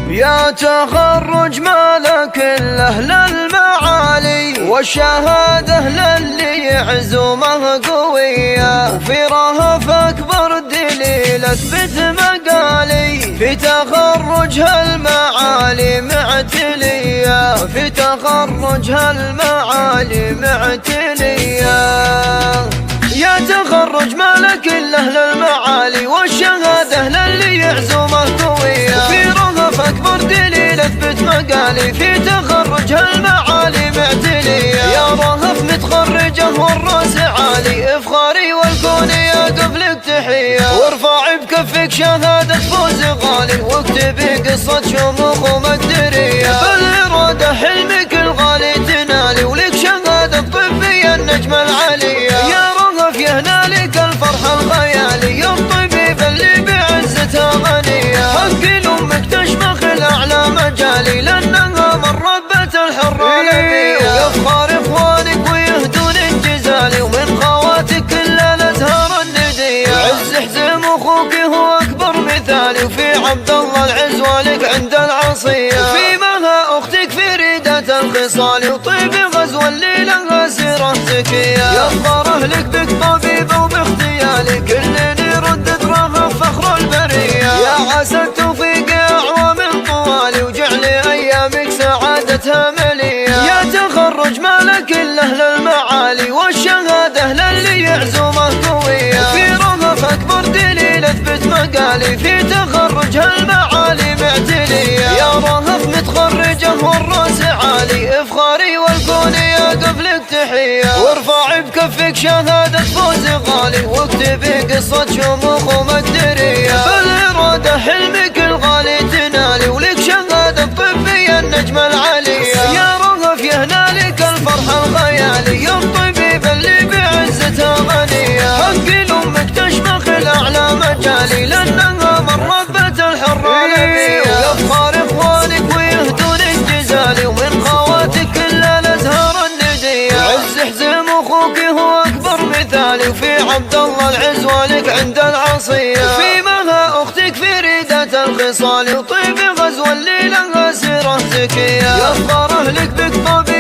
يا تخرج مالك الأهل المعالي والشهادة للي عزومه قوية، وفي رهف أكبر دليل أثبت مقالي، في تخرج هالمعالي معتلية، في تخرج هالمعالي معتلية. يا تخرج مالك الأهل المعالي والشهادة للي يعزومه قوية، في رهف أكبر دليل أثبت مقالي، في تخرج هالمعالي معتلية. يا رهف متخرجه والراس عالي، افخاري والكون يقف لك تحية، وارفع بكفك شهادة فوز غالي، واكتبي قصة شموخ ومقدرية، بالإرادة حلمك الغالي تنالي، ولك شهادة طبية النجمة العالية. يا يهنالك الفرح الخيالي، الطبيب اللي بعزتها غنية، حق أمك تشمخ الأعلى مجالي، لأنها من ربة الحرة نبية. يفخر إخوانك ويهدونك جزالي، ومن خواتك كل الأزهار الندية، عز حزم أخوك هو أكبر مثالي، وفي عبد الله العز والك عند العصية، وفي مها أختك فريدة الخصال، وطيب غزو اللي لها سيرة زكية. يفخر أهلك بك طبيب وباختيالي، كل يردد رهف فخر البرية، يا عسى التوفيق أعوام طوالي، وجعل أيامك سعادتها ملية. يا تخرج مالك الأهل المعالي والشهادة للي يعزومه قوية، في رهف أكبر دليل أثبت مقالي، في تخرج هالمعالي معتلية. يا رهف متخرجه والراس عالي، افخاري والكون يقف لك تحية، وارفع بكفك شهادة فوز غالي، واكتبي قصة شموخ ومقدرية، بالإرادة حلمك الغالي تنالي، ولك شهادة طبية النجمة العالية. يا رهف يهنالك الفرح الخيالي، الطبيب اللي بعزتها غنية، حق أمك تشمخ الأعلى مجالي، لأنها من ربة الحرة نبية. يفخر إخوانك ويهدونك جزالي، ومن خواتك كل الأزهار الندية، عز حزم أخوك هو أكبر مثالي، وفي عبد الله العز والك عند العصية، في مها أختك فريدة الخصال، وطيب غزو اللي لها سيرة زكية. يفخر أهلك بك طبيب